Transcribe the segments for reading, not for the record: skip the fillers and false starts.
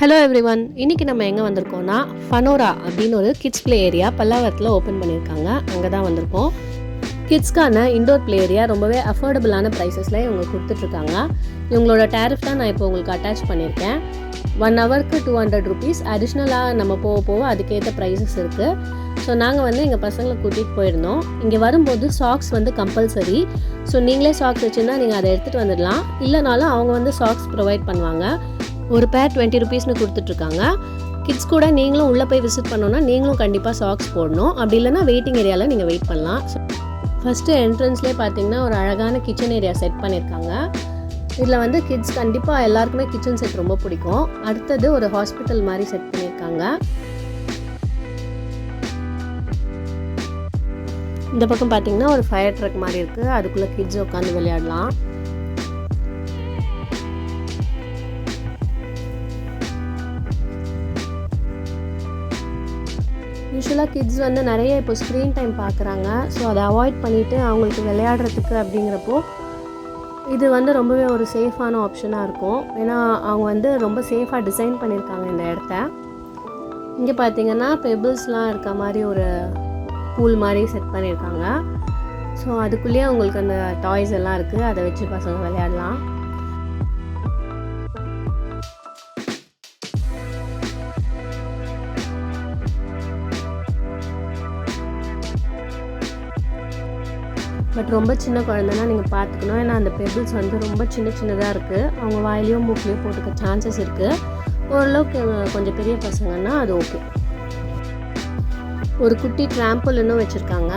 Hello everyone, இன்றைக்கி நம்ம எங்கே வந்திருக்கோம்னா ஃபனோரா அப்படின்னு ஒரு கிட்ஸ் ப்ளே ஏரியா பல்லாவரத்தில் ஓப்பன் பண்ணியிருக்காங்க. அங்கே தான் வந்திருக்கோம். கிட்ஸ்க்கான இண்டோர் ப்ளே ஏரியா ரொம்பவே அஃபோர்டபுளான ப்ரைஸஸில் இவங்க கொடுத்துட்ருக்காங்க. இவங்களோட டேரிஃப் தான் நான் இப்போ உங்களுக்கு அட்டாச் பண்ணியிருக்கேன். 1 ஹவருக்கு 200 ருபீஸ். அடிஷ்னலாக நம்ம போக அதுக்கேற்ற ப்ரைஸஸ் இருக்குது. ஸோ நாங்கள் வந்து எங்கள் பசங்களை கூட்டிகிட்டு போயிருந்தோம். இங்கே வரும்போது சாக்ஸ் வந்து கம்பல்சரி. ஸோ நீங்களே சாக்ஸ் வச்சுருந்தா நீங்கள் அதை எடுத்துகிட்டு வந்துடலாம். இல்லைனாலும் அவங்க வந்து சாக்ஸ் ப்ரொவைட் பண்ணுவாங்க. ஒரு பேர் 20 ருபீஸ்னு கொடுத்துட்ருக்காங்க. கிட்ஸ் கூட நீங்களும் உள்ளே போய் விசிட் பண்ணோன்னா நீங்களும் கண்டிப்பாக சாக்ஸ் போடணும். அப்படி இல்லைனா வெயிட்டிங் ஏரியாவில் நீங்கள் வெயிட் பண்ணலாம். ஃபஸ்ட்டு என்ட்ரன்ஸ்லேயே பார்த்தீங்கன்னா ஒரு அழகான கிச்சன் ஏரியா செட் பண்ணியிருக்காங்க. இதில் வந்து கிட்ஸ் கண்டிப்பாக எல்லாருக்குமே கிச்சன் செட் ரொம்ப பிடிக்கும். அடுத்தது ஒரு ஹாஸ்பிட்டல் மாதிரி செட் பண்ணியிருக்காங்க. இந்த பக்கம் பார்த்தீங்கன்னா ஒரு ஃபயர் ட்ரக் மாதிரி இருக்குது. அதுக்குள்ளே கிட்ஸ் உட்காந்து விளையாடலாம். யூஸ்வலாக கிட்ஸ் வந்து நிறைய இப்போ ஸ்க்ரீன் டைம் பார்க்குறாங்க. ஸோ அதை அவாய்ட் பண்ணிவிட்டு அவங்களுக்கு விளையாடுறதுக்கு அப்படிங்கிறப்போ இது வந்து ரொம்பவே ஒரு சேஃபான ஆப்ஷனாக இருக்கும். ஏன்னா அவங்க வந்து ரொம்ப சேஃபாக டிசைன் பண்ணியிருக்காங்க இந்த இடத்த. இங்கே பார்த்தீங்கன்னா பெபிள்ஸ்லாம் இருக்க மாதிரி ஒரு பூல் மாதிரி செட் பண்ணியிருக்காங்க. ஸோ அதுக்குள்ளேயே அவங்களுக்கு அந்த டாய்ஸ் எல்லாம் இருக்குது. அதை வச்சு பசங்க விளையாடலாம். பட் ரொம்ப சின்ன குழந்தைன்னா நீங்கள் பார்த்துக்கணும். ஏன்னா அந்த பெபிள்ஸ் வந்து ரொம்ப சின்னதாக இருக்குது. அவங்க வாயிலையோ மூக்கிலையோ போட்டுக்க சான்சஸ் இருக்குது. ஓரளவுக்கு கொஞ்சம் பெரிய பசங்கன்னா அது ஓகே. ஒரு குட்டி ட்ராம்பிள் இன்னும் வச்சுருக்காங்க.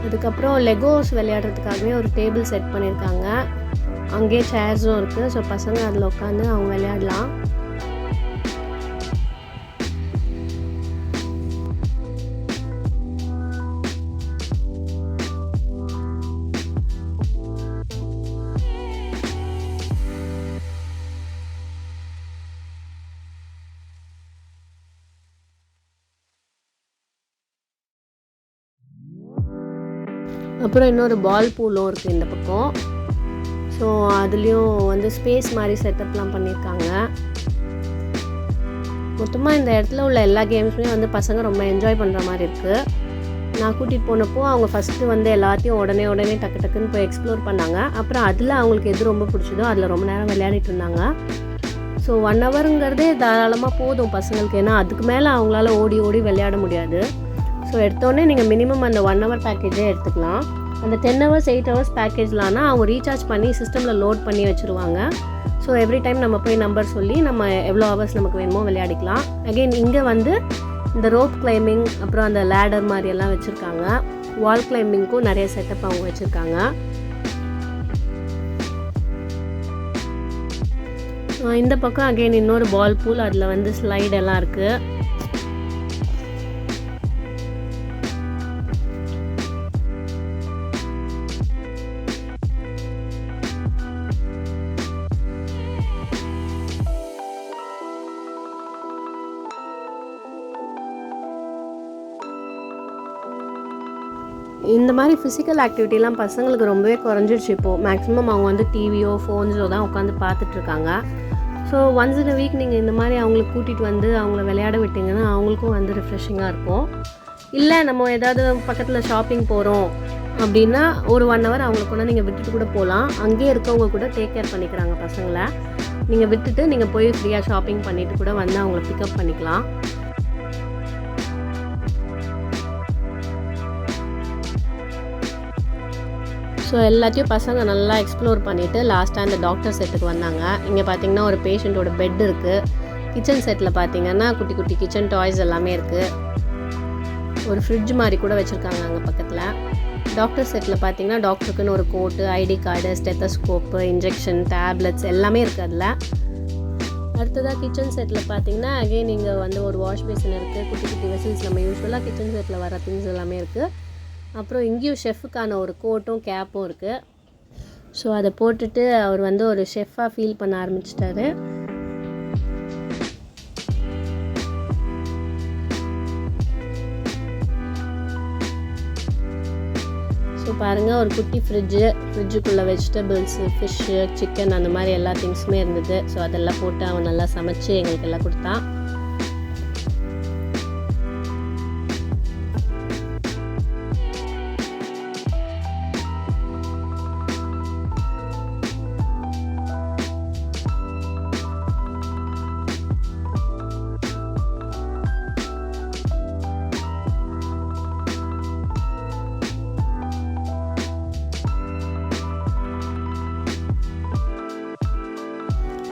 அதுக்கப்புறம் லெகோஸ் விளையாடுறதுக்காகவே ஒரு டேபிள் செட் பண்ணியிருக்காங்க. அங்கேயே சேர்ஸும் இருக்குது. ஸோ பசங்க அதில் உட்காந்து அவங்க விளையாடலாம். அப்புறம் இன்னொரு பால் பூலும் இருக்குது இந்த பக்கம். ஸோ அதுலேயும் வந்து ஸ்பேஸ் மாதிரி செட்டப்லாம் பண்ணியிருக்காங்க. மொத்தமாக இந்த இடத்துல உள்ள எல்லா கேம்ஸுமே வந்து பசங்க ரொம்ப என்ஜாய் பண்ணுற மாதிரி இருக்குது. நான் கூட்டிகிட்டு போனப்போ அவங்க ஃபஸ்ட்டு வந்து எல்லாத்தையும் உடனே டக்குன்னு போய் எக்ஸ்ப்ளோர் பண்ணாங்க. அப்புறம் அதில் அவங்களுக்கு எது ரொம்ப பிடிச்சதோ அதில் ரொம்ப நேரம் விளையாடிட்டு இருந்தாங்க. ஸோ 1 ஹவருங்கிறதே தாராளமாக போதும் பசங்களுக்கு. ஏன்னா அதுக்கு மேலே அவங்களால ஓடி விளையாட முடியாது. ஸோ எடுத்தோடனே நீங்கள் மினிமம் அந்த 1 ஹவர் பேக்கேஜே எடுத்துக்கலாம். அந்த 10 ஹவர்ஸ் 8 ஹவர்ஸ் பேக்கேஜ்லானா அவங்க ரீசார்ஜ் பண்ணி சிஸ்டமில் லோட் பண்ணி வச்சுருவாங்க. ஸோ எவ்ரி டைம் நம்ம போய் நம்பர் சொல்லி நம்ம எவ்வளோ ஹவர்ஸ் நமக்கு வேணுமோ விளையாடிக்கலாம். அகெயின் இங்கே வந்து இந்த ரோப் கிளைம்பிங் அப்புறம் அந்த லேடர் மாதிரியெல்லாம் வச்சுருக்காங்க. வால் கிளைம்பிங்க்கும் நிறைய செட்டப் அவங்க வச்சுருக்காங்க. இந்த பக்கம் அகெயின் இன்னொரு பால் பூல், அதில் வந்து ஸ்லைடெல்லாம் இருக்குது. இந்த மாதிரி ஃபிசிக்கல் ஆக்டிவிட்டிலாம் பசங்களுக்கு ரொம்பவே குறைஞ்சிடுச்சு இப்போது. மேக்ஸிமம் அவங்க வந்து டிவியோ ஃபோன்ஸோ தான் உட்காந்து பார்த்துட்ருக்காங்க. So once in a week நீங்கள் இந்த மாதிரி அவங்களுக்கு கூட்டிகிட்டு வந்து அவங்கள விளையாட விட்டிங்கன்னா அவங்களுக்கும் வந்து ரிஃப்ரெஷிங்காக இருக்கும். இல்லை நம்ம ஏதாவது பக்கத்தில் ஷாப்பிங் போகிறோம் அப்படின்னா ஒரு 1 ஹவர் அவங்கள கூட நீங்கள் விட்டுட்டு கூட போகலாம். அங்கேயே இருக்கவங்க கூட டேக் கேர் பண்ணிக்கிறாங்க பசங்களை. நீங்கள் விட்டுட்டு நீங்கள் போய் ஃப்ரீயாக ஷாப்பிங் பண்ணிவிட்டு கூட வந்து அவங்கள பிக்கப் பண்ணிக்கலாம். ஸோ எல்லாத்தையும் பசங்க நல்லா எக்ஸ்ப்ளோர் பண்ணிவிட்டு லாஸ்ட்டாக அந்த டாக்டர் செட்டுக்கு வந்தாங்க. இங்கே பார்த்தீங்கன்னா ஒரு பேஷண்ட்டோட பெட் இருக்குது. கிச்சன் செட்டில் பார்த்தீங்கன்னா குட்டி கிச்சன் டாய்ஸ் எல்லாமே இருக்குது. ஒரு ஃப்ரிட்ஜ் மாதிரி கூட வச்சுருக்காங்க அங்கே பக்கத்தில். டாக்டர் செட்டில் பார்த்தீங்கன்னா டாக்டருக்குன்னு ஒரு கோட்டு, ஐடி கார்டு, ஸ்டெத்தஸ்கோப்பு, இன்ஜெக்ஷன், டேப்லெட்ஸ் எல்லாமே இருக்குது அதில். அடுத்ததாக கிச்சன் செட்டில் பார்த்தீங்கன்னா அகெயின் இங்கே வந்து ஒரு வாஷ் பேசின் இருக்குது. குட்டி வெசல்ஸ் நம்ம யூஸ்வலாக கிச்சன் செட்டில் வர திங்ஸ் எல்லாமே இருக்குது. அப்புறம் இங்கேயும் ஷெஃபுக்கான ஒரு கோட்டும் கேப்பும் இருக்குது. ஸோ அதை போட்டுட்டு அவர் வந்து ஒரு ஷெஃபாக ஃபீல் பண்ண ஆரம்பிச்சிட்டாரு. ஸோ இப்போ பாருங்கள், ஒரு குட்டி ஃப்ரிட்ஜுக்குள்ளே வெஜிடபிள்ஸு, ஃபிஷ்ஷு, சிக்கன் அந்த மாதிரி எல்லா திங்ஸுமே இருந்தது. ஸோ அதெல்லாம் போட்டு அவன் நல்லா சமைச்சு எங்களுக்கு எல்லாம் கொடுத்தான்.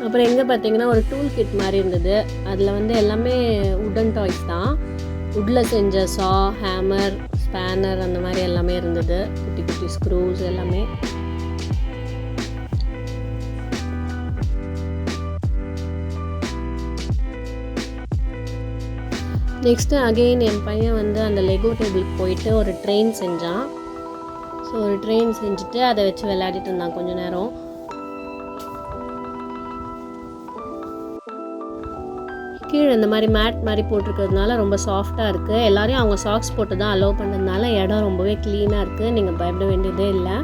அப்புறம் எங்கே பார்த்தீங்கன்னா ஒரு டூல் கிட் மாதிரி இருந்தது. அதில் வந்து எல்லாமே உட்டன் டாய்ஸ் தான். உட்டில் செஞ்ச சா, ஹேமர், ஸ்பேனர் அந்த மாதிரி எல்லாமே இருந்தது. குட்டி குட்டி ஸ்க்ரூஸ் எல்லாமே. நெக்ஸ்ட்டு அகெயின் என் பையன் வந்து அந்த லெகோ டேபிளுக்கு போயிட்டு ஒரு ட்ரெயின் செஞ்சான். ஸோ ஒரு ட்ரெயின் செஞ்சுட்டு அதை வச்சு விளையாடிட்டு இருந்தான் கொஞ்சம் நேரம். கீழே இந்த மாதிரி மேட் மாதிரி போட்டிருக்கிறதுனால ரொம்ப சாஃப்டாக இருக்குது. எல்லோரையும் அவங்க சாக்ஸ் போட்டு தான் அலோவ் பண்ணுறதுனால இடம் ரொம்பவே க்ளீனாக இருக்குது. நீங்கள் பயப்பட வேண்டியதே இல்லை.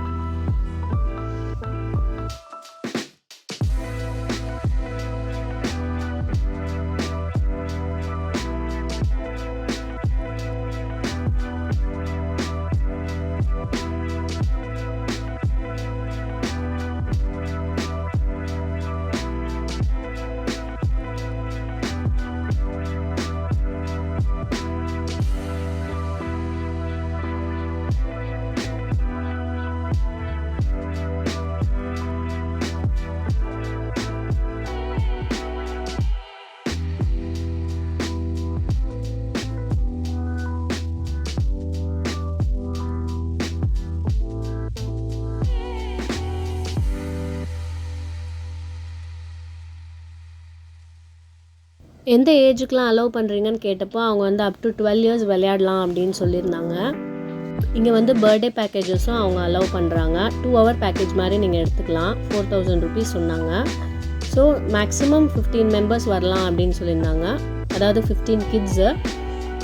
எந்த ஏஜுக்கெலாம் அலோவ் பண்ணுறீங்கன்னு கேட்டப்போ அவங்க வந்து அப் டு 12 இயர்ஸ் விளையாடலாம் அப்படின்னு சொல்லியிருந்தாங்க. இங்கே வந்து பர்த்டே பேக்கேஜஸும் அவங்க அலோவ் பண்ணுறாங்க. 2 hour பேக்கேஜ் மாதிரி நீங்கள் எடுத்துக்கலாம். 4000 rupees சொன்னாங்க. ஸோ மேக்ஸிமம் 15 members வரலாம் அப்படின்னு சொல்லியிருந்தாங்க. அதாவது 15 கிட்ஸு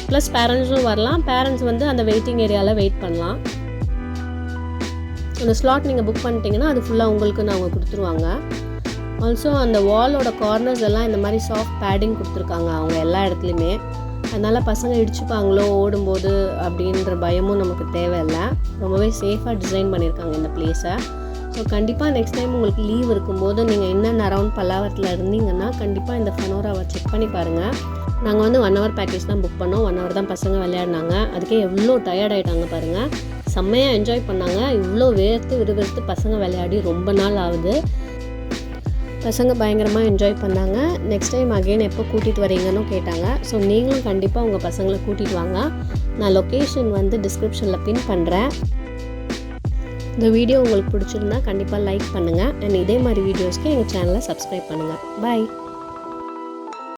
ப்ளஸ் பேரண்ட்ஸும் வரலாம். பேரண்ட்ஸ் வந்து அந்த வெயிட்டிங் ஏரியாவில் வெயிட் பண்ணலாம். அந்த ஸ்லாட் நீங்கள் புக் பண்ணிட்டீங்கன்னா அது ஃபுல்லாக உங்களுக்குன்னு அவங்க கொடுத்துருவாங்க. ஆல்சோ அந்த வாலோட கார்னர்ஸ் எல்லாம் இந்த மாதிரி சாஃப்ட் பேடிங் கொடுத்துருக்காங்க அவங்க எல்லா இடத்துலையுமே. அதனால் பசங்க இடிச்சுப்பாங்களோ ஓடும்போது அப்படின்ற பயமும் நமக்கு தேவையில்லை. ரொம்பவே சேஃபாக டிசைன் பண்ணியிருக்காங்க இந்த பிளேஸை. ஸோ கண்டிப்பாக நெக்ஸ்ட் டைம் உங்களுக்கு லீவ் இருக்கும்போது நீங்கள் என்னென்ன அரவுண்ட் பல்லாவரத்தில் இருந்தீங்கன்னா கண்டிப்பாக இந்த ஃபனோராவை செக் பண்ணி பாருங்கள். நாங்கள் வந்து 1 hour பேக்கேஜ் தான் புக் பண்ணோம். 1 hour தான் பசங்க விளையாடினாங்க. அதுக்கே எவ்வளோ டயர்ட் ஆகிட்டாங்க பாருங்கள். செம்மையாக என்ஜாய் பண்ணாங்க. இவ்வளோ விறுவிறுத்து பசங்க விளையாடி ரொம்ப நாள் ஆகுது. பசங்க பயங்கரமாக என்ஜாய் பண்ணாங்க. நெக்ஸ்ட் டைம் அகெயின் எப்போ கூட்டிகிட்டு வரீங்கன்னு கேட்டாங்க. ஸோ நீங்களும் கண்டிப்பாக உங்கள் பசங்களை கூட்டிகிட்டு வாங்க. நான் லொக்கேஷன் வந்து டிஸ்கிரிப்ஷனில் பின் பண்ணுறேன். இந்த வீடியோ உங்களுக்கு பிடிச்சிருந்தா கண்டிப்பாக லைக் பண்ணுங்கள். அண்ட் இதே மாதிரி வீடியோஸ்க்கு எங்கள் சேனலை சப்ஸ்கிரைப் பண்ணுங்கள். பாய்.